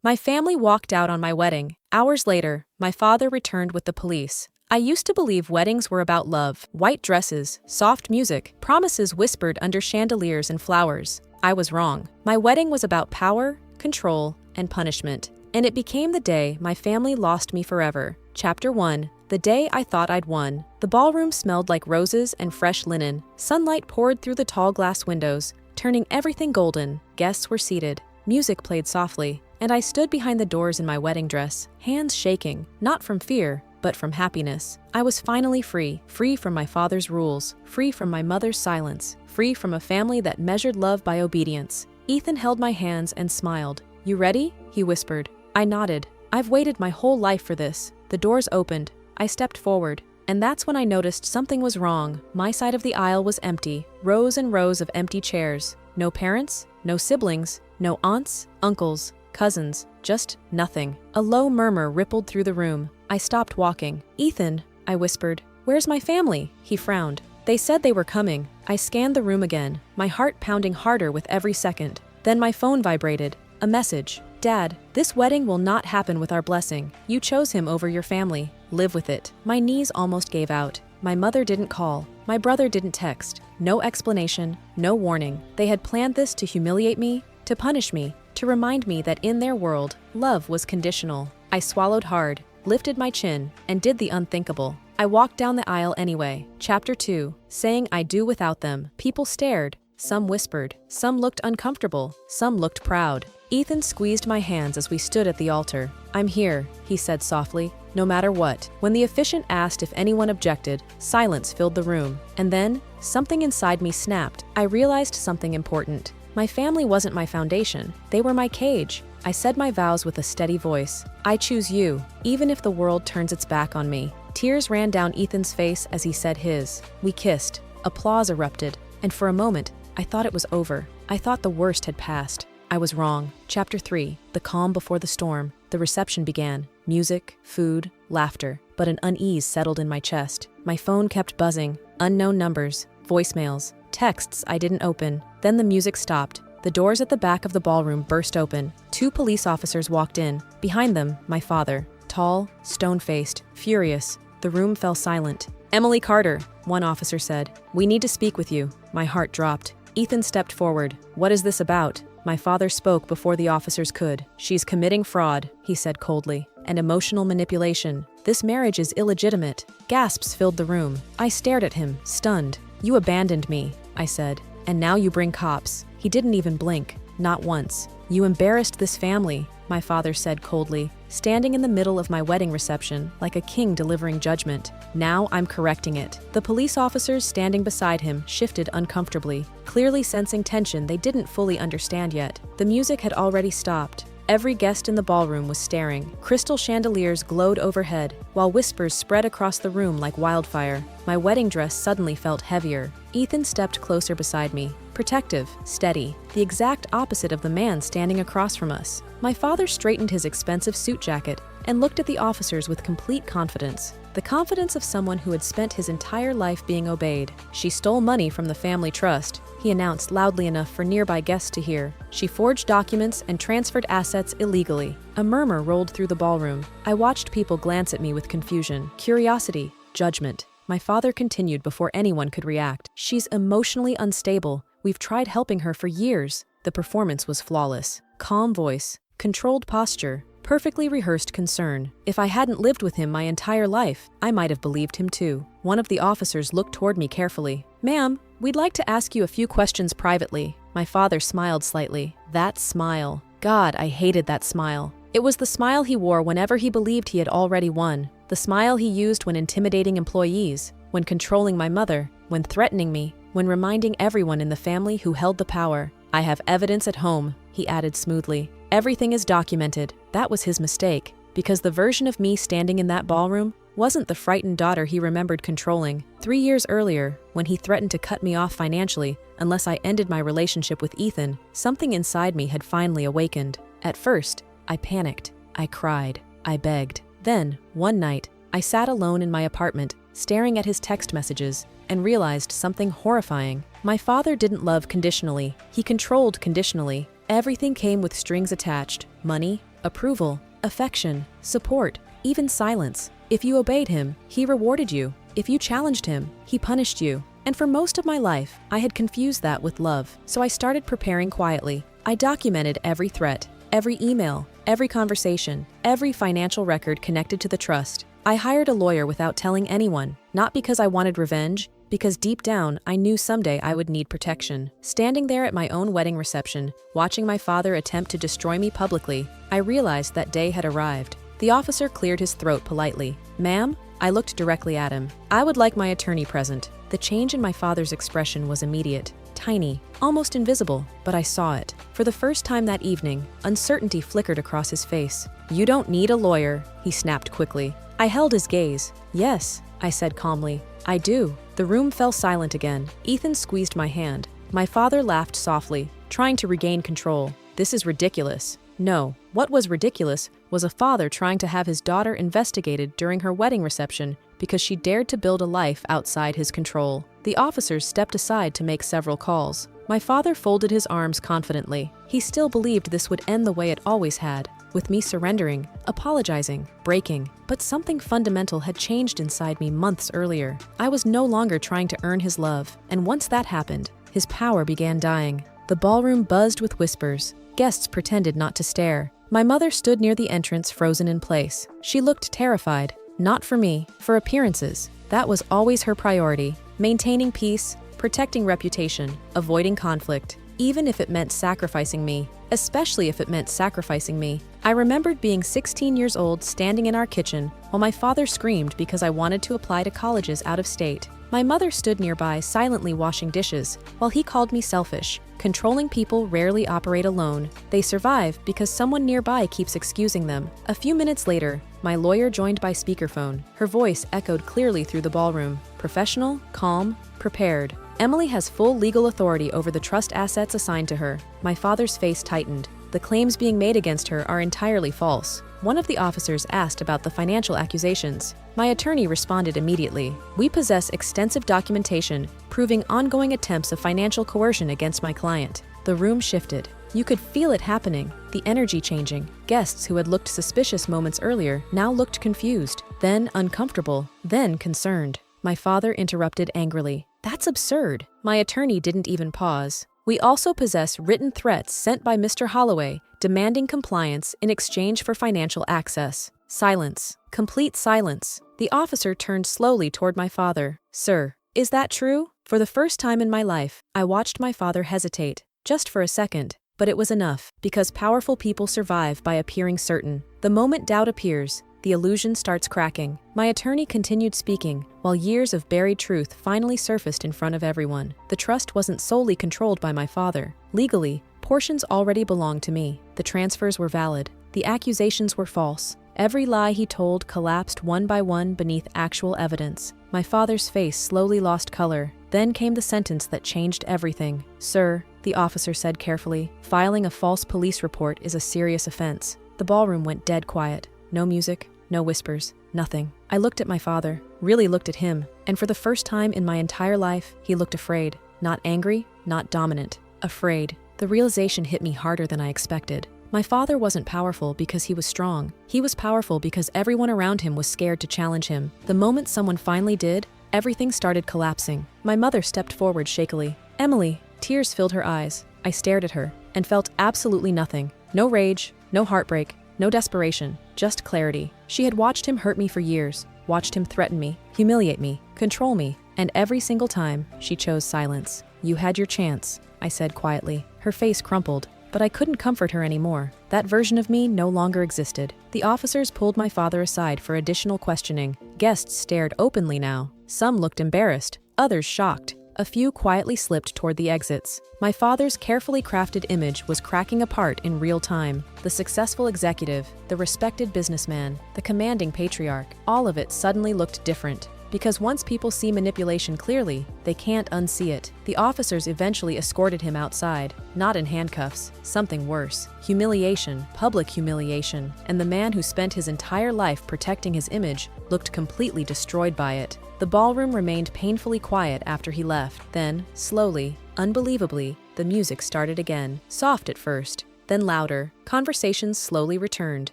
My family walked out on my wedding. Hours later, my father returned with the police. I used to believe weddings were about love, white dresses, soft music, promises whispered under chandeliers and flowers. I was wrong. My wedding was about power, control, and punishment. And it became the day my family lost me forever. Chapter 1. The day I thought I'd won. The ballroom smelled like roses and fresh linen. Sunlight poured through the tall glass windows, turning everything golden. Guests were seated. Music played softly, and I stood behind the doors in my wedding dress, hands shaking, not from fear, but from happiness. I was finally free from my father's rules, free from my mother's silence, free from a family that measured love by obedience. Ethan held my hands and smiled. "You ready?" he whispered. I nodded. "I've waited my whole life for this." The doors opened. I stepped forward, and that's when I noticed something was wrong. My side of the aisle was empty, rows and rows of empty chairs. No parents, no siblings, no aunts, uncles, cousins, just nothing. A low murmur rippled through the room. I stopped walking. "Ethan," I whispered. "Where's my family?" He frowned. "They said they were coming." I scanned the room again, my heart pounding harder with every second. Then my phone vibrated. A message. "Dad, this wedding will not happen with our blessing. You chose him over your family. Live with it." My knees almost gave out. My mother didn't call. My brother didn't text. No explanation, no warning. They had planned this to humiliate me, to punish me, to remind me that in their world, love was conditional. I swallowed hard, lifted my chin, and did the unthinkable. I walked down the aisle anyway. Chapter 2. Saying I do without them. People stared. Some whispered. Some looked uncomfortable. Some looked proud. Ethan squeezed my hands as we stood at the altar. "I'm here," he said softly, "no matter what." When the officiant asked if anyone objected, silence filled the room. And then, something inside me snapped. I realized something important. My family wasn't my foundation. They were my cage. I said my vows with a steady voice. "I choose you, even if the world turns its back on me." Tears ran down Ethan's face as he said his. We kissed. Applause erupted. And for a moment, I thought it was over. I thought the worst had passed. I was wrong. Chapter 3. The calm before the storm. The reception began. Music, food, laughter. But an unease settled in my chest. My phone kept buzzing. Unknown numbers, voicemails, texts I didn't open. Then the music stopped. The doors at the back of the ballroom burst open. 2 police officers walked in. Behind them, my father. Tall, stone-faced, furious. The room fell silent. "Emily Carter," one officer said. "We need to speak with you." My heart dropped. Ethan stepped forward. "What is this about?" My father spoke before the officers could. "She's committing fraud," he said coldly, "and emotional manipulation. This marriage is illegitimate." Gasps filled the room. I stared at him, stunned. "You abandoned me," I said, "and now you bring cops." He didn't even blink, not once. "You embarrassed this family," my father said coldly, standing in the middle of my wedding reception like a king delivering judgment. "Now I'm correcting it." The police officers standing beside him shifted uncomfortably, clearly sensing tension they didn't fully understand yet. The music had already stopped. Every guest in the ballroom was staring. Crystal chandeliers glowed overhead, while whispers spread across the room like wildfire. My wedding dress suddenly felt heavier. Ethan stepped closer beside me, protective, steady, the exact opposite of the man standing across from us. My father straightened his expensive suit jacket and looked at the officers with complete confidence. The confidence of someone who had spent his entire life being obeyed. "She stole money from the family trust," he announced loudly enough for nearby guests to hear. "She forged documents and transferred assets illegally." A murmur rolled through the ballroom. I watched people glance at me with confusion, curiosity, judgment. My father continued before anyone could react. "She's emotionally unstable. We've tried helping her for years." The performance was flawless. Calm voice, controlled posture, perfectly rehearsed concern. If I hadn't lived with him my entire life, I might have believed him too. One of the officers looked toward me carefully. "Ma'am, we'd like to ask you a few questions privately." My father smiled slightly. That smile. God, I hated that smile. It was the smile he wore whenever he believed he had already won. The smile he used when intimidating employees, when controlling my mother, when threatening me, when reminding everyone in the family who held the power. "I have evidence at home," he added smoothly. "Everything is documented." That was his mistake, because the version of me standing in that ballroom wasn't the frightened daughter he remembered controlling. 3 years earlier, when he threatened to cut me off financially unless I ended my relationship with Ethan, something inside me had finally awakened. At first, I panicked. I cried. I begged. Then, one night, I sat alone in my apartment, staring at his text messages, and realized something horrifying. My father didn't love conditionally. He controlled conditionally. Everything came with strings attached: money, approval, affection, support, even silence. If you obeyed him, he rewarded you. If you challenged him, he punished you. And for most of my life, I had confused that with love. So I started preparing quietly. I documented every threat, every email, every conversation, every financial record connected to the trust. I hired a lawyer without telling anyone, not because I wanted revenge, because deep down, I knew someday I would need protection. Standing there at my own wedding reception, watching my father attempt to destroy me publicly, I realized that day had arrived. The officer cleared his throat politely. "Ma'am?" I looked directly at him. "I would like my attorney present." The change in my father's expression was immediate, tiny, almost invisible, but I saw it. For the first time that evening, uncertainty flickered across his face. "You don't need a lawyer," he snapped quickly. I held his gaze. "Yes," I said calmly. "I do." The room fell silent again. Ethan squeezed my hand. My father laughed softly, trying to regain control. "This is ridiculous." No, what was ridiculous was a father trying to have his daughter investigated during her wedding reception because she dared to build a life outside his control. The officers stepped aside to make several calls. My father folded his arms confidently. He still believed this would end the way it always had, with me surrendering, apologizing, breaking. But something fundamental had changed inside me months earlier. I was no longer trying to earn his love, and once that happened, his power began dying. The ballroom buzzed with whispers. Guests pretended not to stare. My mother stood near the entrance, frozen in place. She looked terrified. Not for me, for appearances. That was always her priority. Maintaining peace, protecting reputation, avoiding conflict, even if it meant sacrificing me, especially if it meant sacrificing me. I remembered being 16 years old, standing in our kitchen, while my father screamed because I wanted to apply to colleges out of state. My mother stood nearby, silently washing dishes, while he called me selfish. Controlling people rarely operate alone. They survive because someone nearby keeps excusing them. A few minutes later, my lawyer joined by speakerphone. Her voice echoed clearly through the ballroom. Professional, calm, prepared. "Emily has full legal authority over the trust assets assigned to her." My father's face tightened. "The claims being made against her are entirely false." One of the officers asked about the financial accusations. My attorney responded immediately. "We possess extensive documentation proving ongoing attempts of financial coercion against my client." The room shifted. You could feel it happening, the energy changing. Guests who had looked suspicious moments earlier now looked confused, then uncomfortable, then concerned. My father interrupted angrily. "That's absurd." My attorney didn't even pause. "We also possess written threats sent by Mr. Holloway demanding compliance in exchange for financial access." Silence. Complete silence. The officer turned slowly toward my father. "Sir, is that true?" For the first time in my life, I watched my father hesitate, just for a second. But it was enough, because powerful people survive by appearing certain. The moment doubt appears, the illusion starts cracking. My attorney continued speaking, while years of buried truth finally surfaced in front of everyone. The trust wasn't solely controlled by my father. Legally, portions already belonged to me. The transfers were valid. The accusations were false. Every lie he told collapsed one by one beneath actual evidence. My father's face slowly lost color. Then came the sentence that changed everything. "Sir," the officer said carefully, "filing a false police report is a serious offense." The ballroom went dead quiet. No music, no whispers, nothing. I looked at my father, really looked at him, and for the first time in my entire life, he looked afraid. Not angry, not dominant. Afraid. The realization hit me harder than I expected. My father wasn't powerful because he was strong. He was powerful because everyone around him was scared to challenge him. The moment someone finally did, everything started collapsing. My mother stepped forward shakily. "Emily." Tears filled her eyes. I stared at her and felt absolutely nothing. No rage, no heartbreak, no desperation, just clarity. She had watched him hurt me for years, watched him threaten me, humiliate me, control me, and every single time, she chose silence. "You had your chance," I said quietly. Her face crumpled. But I couldn't comfort her anymore. That version of me no longer existed. The officers pulled my father aside for additional questioning. Guests stared openly now. Some looked embarrassed, others shocked. A few quietly slipped toward the exits. My father's carefully crafted image was cracking apart in real time. The successful executive, the respected businessman, the commanding patriarch, all of it suddenly looked different. Because once people see manipulation clearly, they can't unsee it. The officers eventually escorted him outside, not in handcuffs, something worse. Humiliation, public humiliation, and the man who spent his entire life protecting his image looked completely destroyed by it. The ballroom remained painfully quiet after he left. Then, slowly, unbelievably, the music started again. Soft at first, then louder. Conversations slowly returned.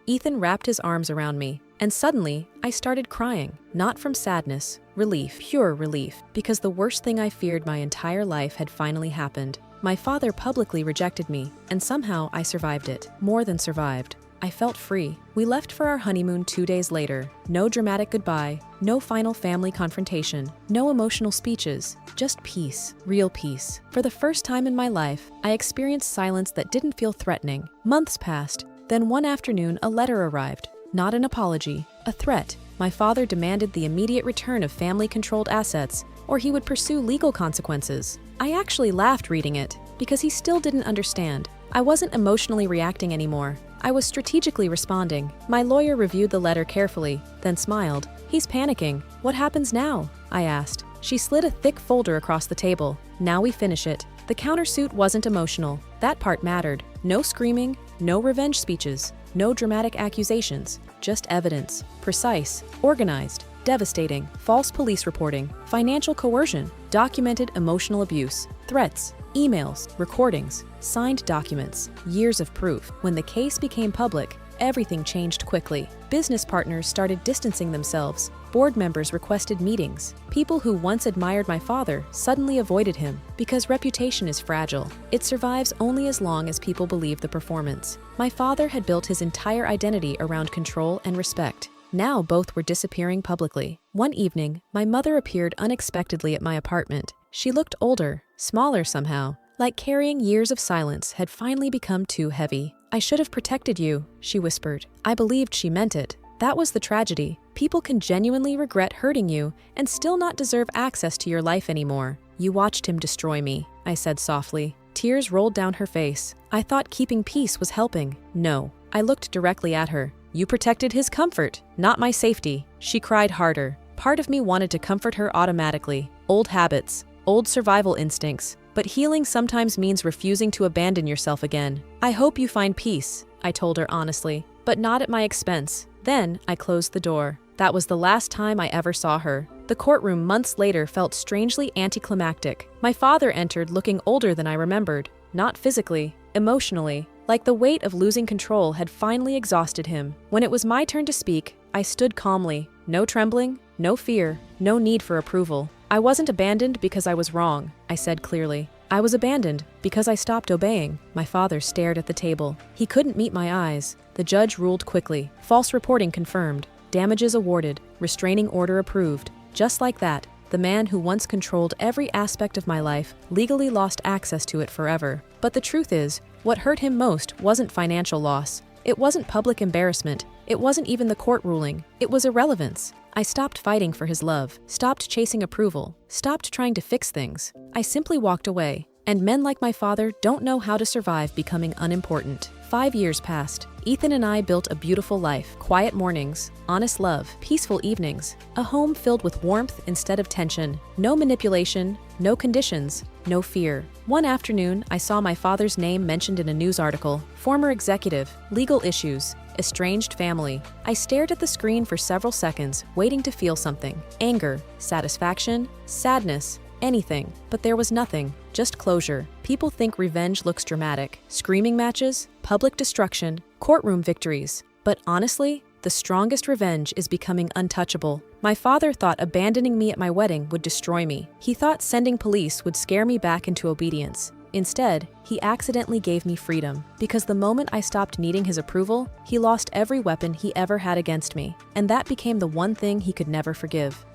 Ethan wrapped his arms around me, and suddenly, I started crying. Not from sadness, relief, pure relief, because the worst thing I feared my entire life had finally happened. My father publicly rejected me, and somehow I survived it. More than survived. I felt free. We left for our honeymoon 2 days later. No dramatic goodbye, no final family confrontation, no emotional speeches, just peace, real peace. For the first time in my life, I experienced silence that didn't feel threatening. Months passed, then one afternoon a letter arrived. Not an apology, a threat. My father demanded the immediate return of family-controlled assets, or he would pursue legal consequences. I actually laughed reading it, because he still didn't understand. I wasn't emotionally reacting anymore. I was strategically responding. My lawyer reviewed the letter carefully, then smiled. "He's panicking. What happens now?" I asked. She slid a thick folder across the table. "Now we finish it." The countersuit wasn't emotional. That part mattered. No screaming, no revenge speeches, no dramatic accusations, just evidence. Precise, organized, devastating, false police reporting, financial coercion, documented emotional abuse, threats, emails, recordings, signed documents, years of proof. When the case became public, everything changed quickly. Business partners started distancing themselves. Board members requested meetings. People who once admired my father suddenly avoided him because reputation is fragile. It survives only as long as people believe the performance. My father had built his entire identity around control and respect. Now both were disappearing publicly. One evening, my mother appeared unexpectedly at my apartment. She looked older, smaller somehow, like carrying years of silence had finally become too heavy. "I should have protected you," she whispered. I believed she meant it. That was the tragedy. People can genuinely regret hurting you and still not deserve access to your life anymore. "You watched him destroy me," I said softly. Tears rolled down her face. I thought keeping peace was helping. No. I looked directly at her. "You protected his comfort, not my safety." She cried harder. Part of me wanted to comfort her automatically. Old habits, old survival instincts. But healing sometimes means refusing to abandon yourself again. "I hope you find peace," I told her honestly, "but not at my expense." Then I closed the door. That was the last time I ever saw her. The courtroom months later felt strangely anticlimactic. My father entered looking older than I remembered. Not physically, emotionally. Like the weight of losing control had finally exhausted him. When it was my turn to speak, I stood calmly. No trembling, no fear, no need for approval. "I wasn't abandoned because I was wrong," I said clearly. "I was abandoned because I stopped obeying." My father stared at the table. He couldn't meet my eyes. The judge ruled quickly. False reporting confirmed. Damages awarded. Restraining order approved. Just like that, the man who once controlled every aspect of my life legally lost access to it forever. But the truth is, what hurt him most wasn't financial loss. It wasn't public embarrassment. It wasn't even the court ruling. It was irrelevance. I stopped fighting for his love, stopped chasing approval, stopped trying to fix things. I simply walked away. And men like my father don't know how to survive becoming unimportant. 5 years passed. Ethan and I built a beautiful life. Quiet mornings, honest love, peaceful evenings. A home filled with warmth instead of tension. No manipulation, no conditions, no fear. One afternoon, I saw my father's name mentioned in a news article. Former executive, legal issues, estranged family. I stared at the screen for several seconds, waiting to feel something. Anger, satisfaction, sadness, anything. But there was nothing, just closure. People think revenge looks dramatic. Screaming matches, public destruction, courtroom victories. But honestly, the strongest revenge is becoming untouchable. My father thought abandoning me at my wedding would destroy me. He thought sending police would scare me back into obedience. Instead, he accidentally gave me freedom. Because the moment I stopped needing his approval, he lost every weapon he ever had against me. And that became the one thing he could never forgive.